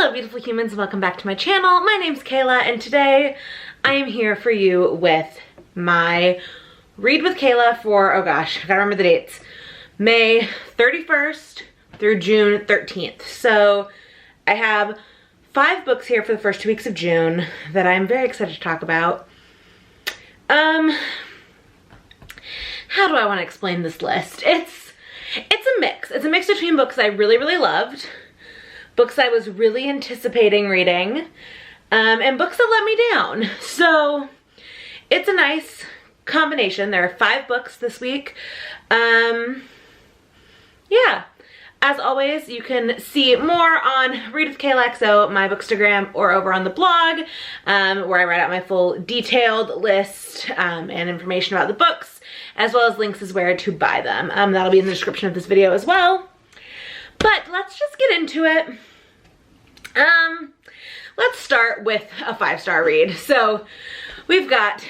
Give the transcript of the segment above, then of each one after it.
Hello beautiful humans, welcome back to my channel. My name's Kayla and today I am here for you with my Read with Kayla for, oh gosh, I gotta remember the dates, May 31st through June 13th. So I have 5 books here for the first 2 weeks of June that I'm very excited to talk about. How do I want to explain this list? It's a mix. It's a mix between books I really loved, books I was really anticipating reading, and books that let me down. So it's a nice combination. There are 5 books this week. Yeah. As always, you can see more on Read with KaylaXO, my Bookstagram, or over on the blog, where I write out my full detailed list and information about the books, as well as links as where to buy them. That'll be in the description of this video as well. But let's just get into it. Let's start with a 5-star read. So we've got,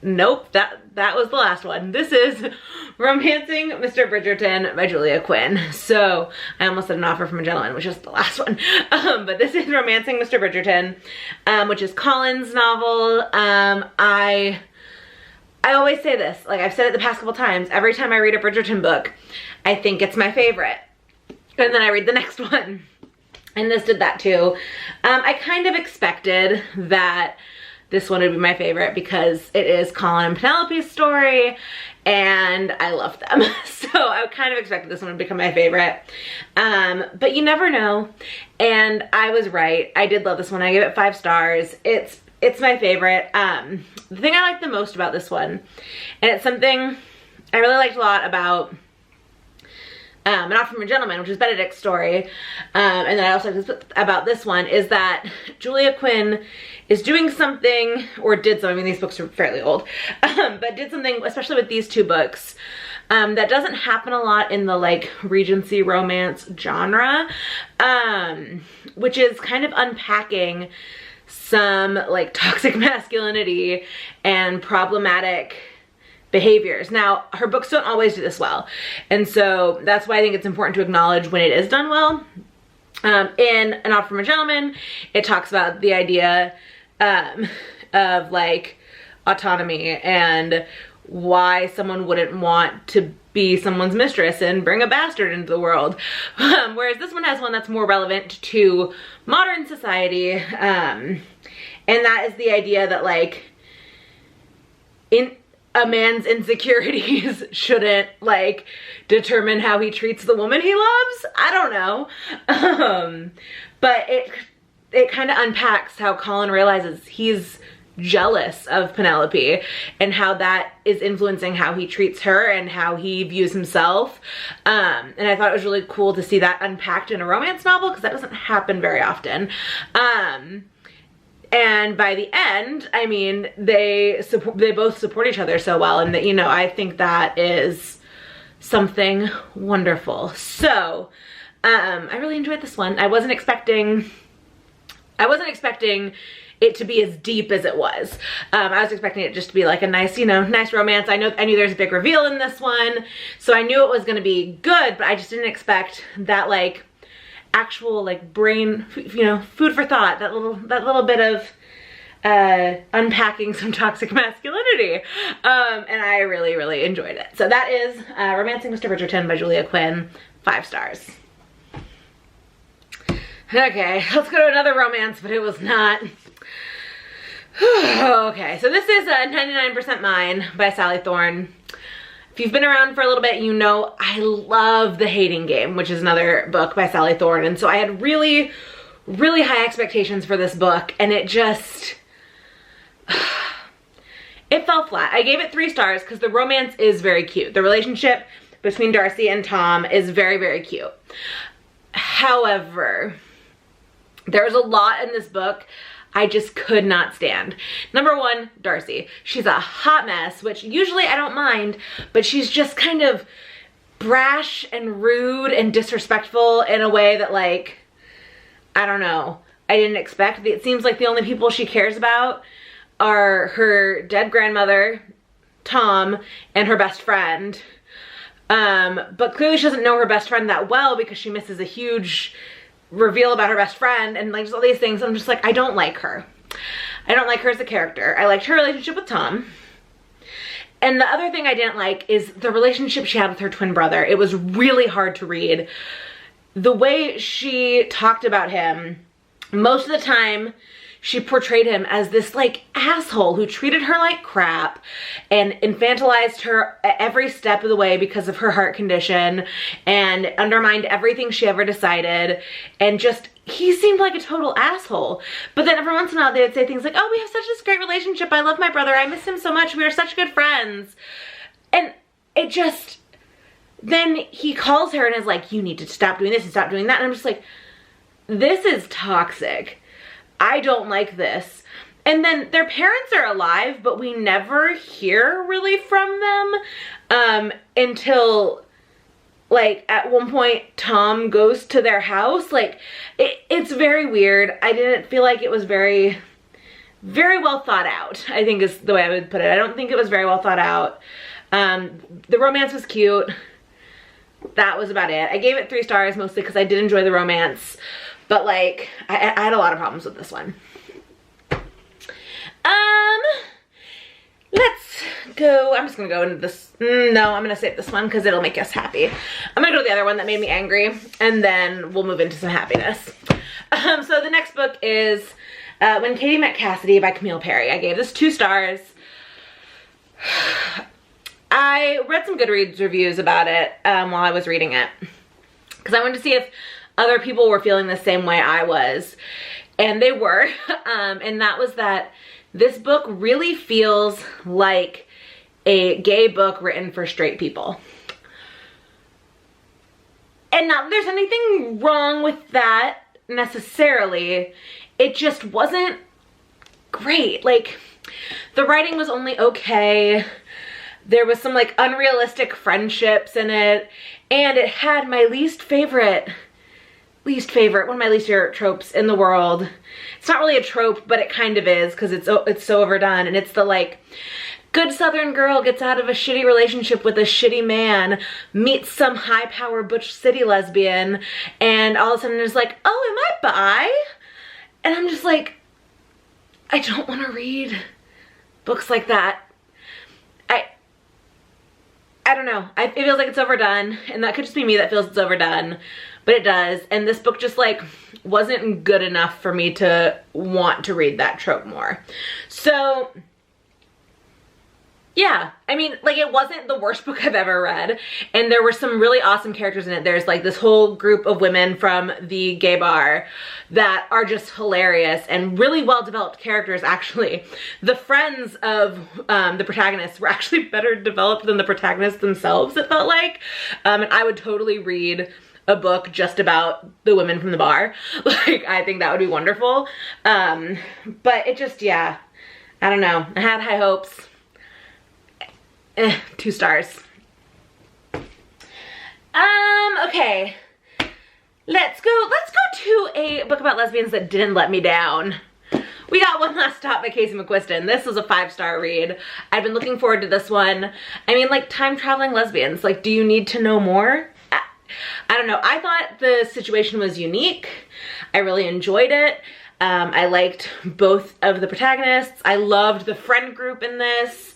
nope, that was the last one. This is Romancing Mr. Bridgerton by Julia Quinn. So I almost said An Offer from a Gentleman, which is the last one. But this is Romancing Mr. Bridgerton, which is Colin's novel. I always say this, like I've said it the past couple times, every time I read a Bridgerton book, I think it's my favorite. And then I read the next one. And this did that too. I kind of expected that this one would be my favorite because it is Colin and Penelope's story and I love them. So I kind of expected this one to become my favorite. But you never know. And I was right. I did love this one. I gave it 5 stars. It's my favorite. The thing I like the most about this one, and it's something I really liked a lot about An Offer from a Gentleman, which is Benedict's story, and then I also liked about this one, is that Julia Quinn is doing something, or did something, I mean these books are fairly old, but did something, especially with these 2 books, that doesn't happen a lot in the like Regency romance genre, which is kind of unpacking some like toxic masculinity and problematic behaviors. Now, her books don't always do this well, and so that's why I think it's important to acknowledge when it is done well. In An Offer from a Gentleman, it talks about the idea of like autonomy and why someone wouldn't want to be someone's mistress and bring a bastard into the world. Whereas this one has one that's more relevant to modern society, and that is the idea that like a man's insecurities shouldn't like determine how he treats the woman he loves. I don't know. But it kind of unpacks how Colin realizes he's jealous of Penelope and how that is influencing how he treats her and how he views himself. And I thought it was really cool to see that unpacked in a romance novel because that doesn't happen very often. And by the end, I mean, they both support each other so well, and that, you know, I think that is something wonderful. So, I really enjoyed this one. I wasn't expecting it to be as deep as it was. I was expecting it just to be like a nice, you know, nice romance. I knew there's a big reveal in this one, so I knew it was gonna be good, but I just didn't expect that like actual like brain, you know, food for thought, that little bit of unpacking some toxic masculinity. And I really enjoyed it. So that is Romancing Mr. Bridgerton by Julia Quinn, 5 stars. Okay, let's go to another romance, but it was not. Okay, so this is 99% Mine by Sally Thorne. If you've been around for a little bit, you know I love The Hating Game, which is another book by Sally Thorne. And so I had really high expectations for this book, and it just, it fell flat. I gave it 3 stars because the romance is very cute. The relationship between Darcy and Tom is very cute. However, there's a lot in this book I just could not stand. Number 1, Darcy. She's a hot mess, which usually I don't mind, but she's just kind of brash and rude and disrespectful in a way that, like, I don't know, I didn't expect. It seems like the only people she cares about are her dead grandmother, Tom, and her best friend. But clearly she doesn't know her best friend that well because she misses a huge reveal about her best friend and like just all these things. I'm just like, I don't like her. I don't like her as a character. I liked her relationship with Tom. And the other thing I didn't like is the relationship she had with her twin brother. It was really hard to read. The way she talked about him, most of the time, she portrayed him as this like asshole who treated her like crap and infantilized her at every step of the way because of her heart condition and undermined everything she ever decided, and just, he seemed like a total asshole. But then every once in a while they would say things like, oh, we have such this great relationship, I love my brother, I miss him so much, we are such good friends. And it just, then he calls her and is like, you need to stop doing this and stop doing that. And I'm just like, this is toxic. I don't like this. And then their parents are alive, but we never hear really from them until like at one point Tom goes to their house. Like it's very weird. I didn't feel like it was very well thought out, I think is the way I would put it. I don't think it was very well thought out. The romance was cute. That was about it. I gave it 3 stars mostly because I did enjoy the romance. But like, I had a lot of problems with this one. Let's go, I'm just gonna go into this, no, I'm gonna save this one because it'll make us happy. I'm gonna go to the other one that made me angry, and then we'll move into some happiness. So the next book is When Katie Met Cassidy by Camille Perry. I gave this 2 stars. I read some Goodreads reviews about it while I was reading it, because I wanted to see if other people were feeling the same way I was, and they were, and that was that this book really feels like a gay book written for straight people. And not that there's anything wrong with that necessarily, it just wasn't great. Like, the writing was only okay, there was some like unrealistic friendships in it, and it had my least favorite, one of my least favorite tropes in the world. It's not really a trope, but it kind of is, because it's so overdone, and it's the like, good Southern girl gets out of a shitty relationship with a shitty man, meets some high-power butch city lesbian, and all of a sudden is like, oh, am I bi? And I'm just like, I don't want to read books like that. I don't know. It feels like it's overdone, and that could just be me that feels it's overdone, but it does. And this book just like wasn't good enough for me to want to read that trope more. So yeah, I mean, like, it wasn't the worst book I've ever read, and there were some really awesome characters in it. There's like this whole group of women from the gay bar that are just hilarious and really well developed characters, actually. The friends of the protagonists were actually better developed than the protagonists themselves, it felt like. And I would totally read a book just about the women from the bar. Like, I think that would be wonderful. But it just, yeah, I don't know. I had high hopes. 2 stars. Okay. Let's go to a book about lesbians that didn't let me down. We got One Last Stop by Casey McQuiston. This was a 5-star read. I've been looking forward to this one. I mean, like, time traveling lesbians, like, do you need to know more? I don't know. I thought the situation was unique. I really enjoyed it. I liked both of the protagonists. I loved the friend group in this.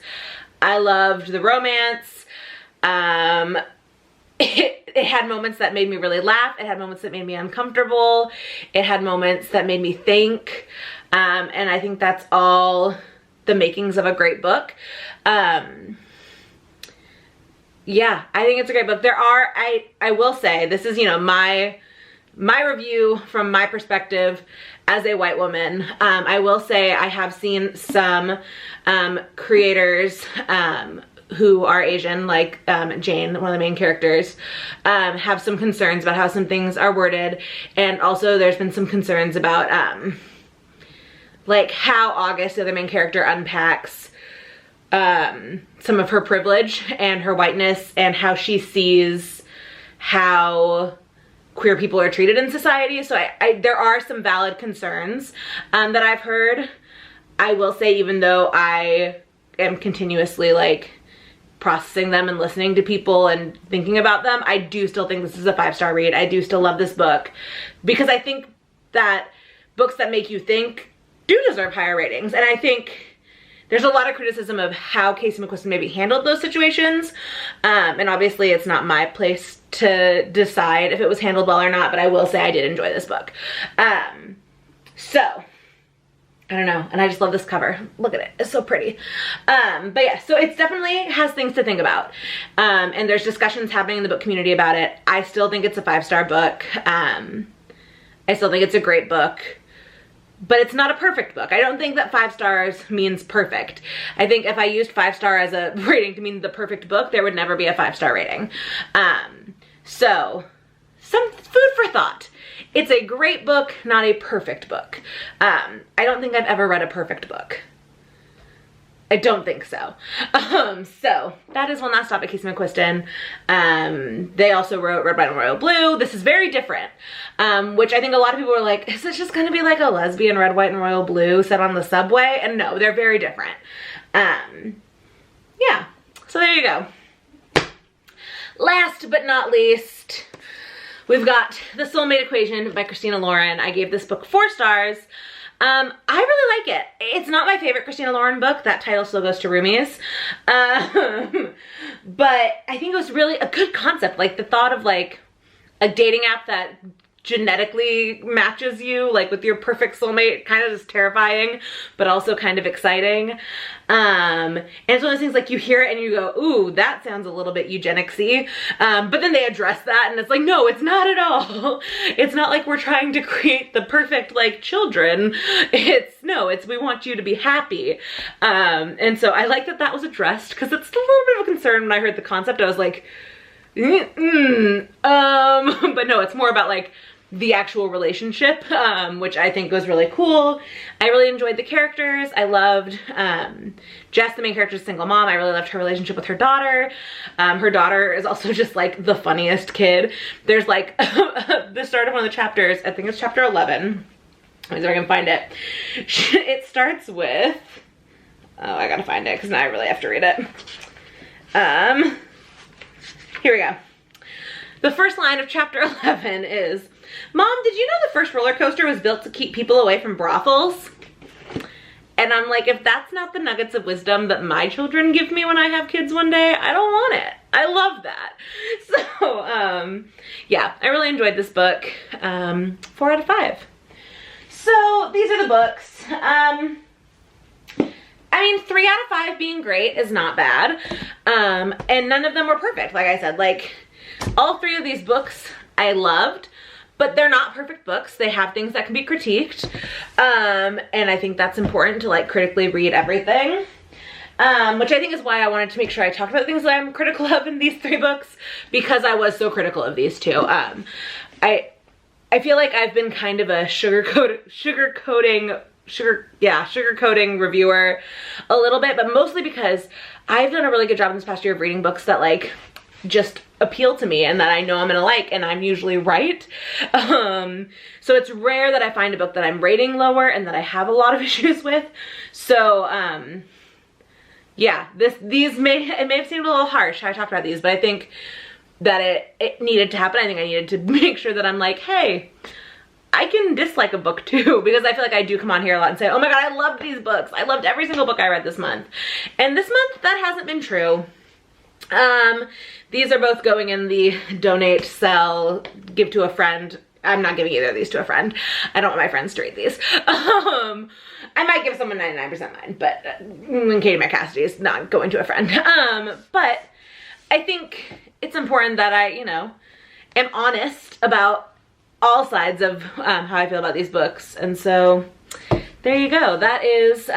I loved the romance. It had moments that made me really laugh. It had moments that made me uncomfortable. It had moments that made me think. And I think that's all the makings of a great book. Yeah, I think it's a great book. There are, I will say, this is, you know, my review from my perspective as a white woman. I will say I have seen some creators who are Asian, like Jane, one of the main characters, have some concerns about how some things are worded, and also there's been some concerns about like how August, the other main character, unpacks some of her privilege and her whiteness, and how she sees how queer people are treated in society. So there are some valid concerns that I've heard. I will say, even though I am continuously like processing them and listening to people and thinking about them, I do still think this is a 5-star read. I do still love this book because I think that books that make you think do deserve higher ratings. And I think there's a lot of criticism of how Casey McQuiston maybe handled those situations. And obviously it's not my place to decide if it was handled well or not, but I will say I did enjoy this book. So I don't know, and I just love this cover. Look at it, it's so pretty. But yeah, so it definitely has things to think about. And there's discussions happening in the book community about it. I still think it's a 5-star book. I still think it's a great book, but it's not a perfect book. I don't think that 5 stars means perfect. I think if I used 5-star as a rating to mean the perfect book, there would never be a 5-star rating. So some food for thought. It's a great book, not a perfect book. I don't think I've ever read a perfect book. I don't think so. So that is One Last Stop by Casey McQuiston. They also wrote Red, White, and Royal Blue. This is very different, which I think a lot of people were like, is this just gonna be like a lesbian Red, White, and Royal Blue set on the subway? And no, they're very different. Yeah, so there you go. Last but not least, we've got The Soulmate Equation by Christina Lauren. I gave this book 4 stars. I really like it. It's not my favorite Christina Lauren book. That title still goes to Roomies. But I think it was really a good concept. Like the thought of like a dating app that genetically matches you like with your perfect soulmate, kind of just terrifying, but also kind of exciting. And it's one of those things like you hear it and you go, ooh, that sounds a little bit eugenicsy. But then they address that and it's like, no, it's not at all. It's not like we're trying to create the perfect like children. It's we want you to be happy. And so I like that that was addressed because it's a little bit of a concern when I heard the concept. I was like, but no, it's more about like the actual relationship, which I think was really cool. I really enjoyed the characters. I loved Jess, the main character's single mom. I really loved her relationship with her daughter. Her daughter is also just like the funniest kid. There's like the start of one of the chapters, I think it's chapter 11. Let me see if I can find it. It starts with, oh, I gotta find it because now I really have to read it. Here we go. The first line of chapter 11 is, Mom, did you know the first roller coaster was built to keep people away from brothels? And I'm like, if that's not the nuggets of wisdom that my children give me when I have kids one day, I don't want it. I love that. So, yeah, I really enjoyed this book. 4 out of 5. So these are the books. I mean, 3 out of 5 being great is not bad. And none of them were perfect. Like I said, like all 3 of these books I loved, but they're not perfect books. They have things that can be critiqued. And I think that's important to like critically read everything. Which I think is why I wanted to make sure I talked about things that I'm critical of in these 3 books, because I was so critical of these 2. I feel like I've been kind of a sugarcoating reviewer a little bit, but mostly because I've done a really good job in this past year of reading books that like just appeal to me and that I know I'm gonna like, and I'm usually right. So it's rare that I find a book that I'm rating lower and that I have a lot of issues with. So yeah, it may have seemed a little harsh how I talked about these, but I think that it needed to happen. I think I needed to make sure that I'm like, hey, I can dislike a book too, because I feel like I do come on here a lot and say, oh my god, I loved these books. I loved every single book I read this month. And this month, that hasn't been true. These are both going in the donate, sell, give to a friend. I'm not giving either of these to a friend. I don't want my friends to read these. I might give someone 99% mine, but Katie my Cassidy is not going to a friend. But I think it's important that I, you know, am honest about all sides of how I feel about these books. And so there you go. That is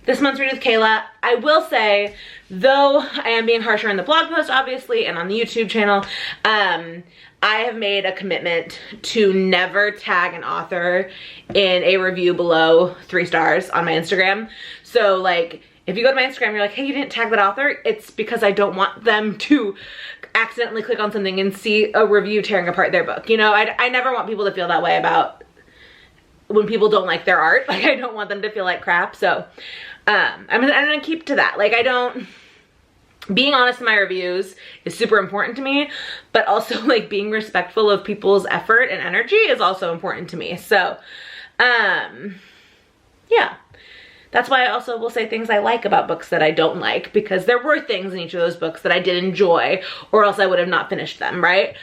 this month's Read with Kayla. I will say, though I am being harsher in the blog post, obviously, and on the YouTube channel, I have made a commitment to never tag an author in a review below 3 stars on my Instagram. So like, if you go to my Instagram, you're like, hey, you didn't tag that author, it's because I don't want them to accidentally click on something and see a review tearing apart their book. You know, I never want people to feel that way about when people don't like their art. Like, I don't want them to feel like crap. So I'm gonna keep to that. Like, I don't being honest in my reviews is super important to me, but also like being respectful of people's effort and energy is also important to me. So, yeah. That's why I also will say things I like about books that I don't like, because there were things in each of those books that I did enjoy, or else I would have not finished them, right?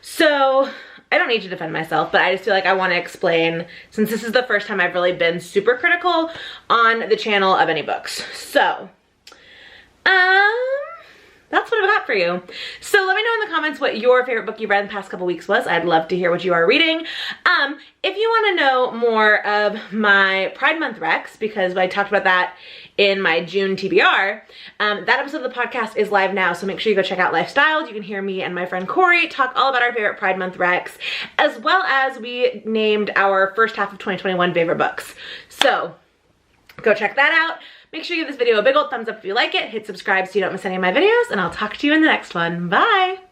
So I don't need to defend myself, but I just feel like I want to explain, since this is the first time I've really been super critical on the channel of any books. So, that's what I've got for you. So let me know in the comments what your favorite book you read in the past couple weeks was. I'd love to hear what you are reading. If you want to know more of my Pride Month Recs, because I talked about that in my June TBR, that episode of the podcast is live now, so make sure you go check out Lifestyled. You can hear me and my friend Corey talk all about our favorite Pride Month Recs, as well as we named our first half of 2021 favorite books. So go check that out. Make sure you give this video a big old thumbs up if you like it. Hit subscribe so you don't miss any of my videos, and I'll talk to you in the next one. Bye!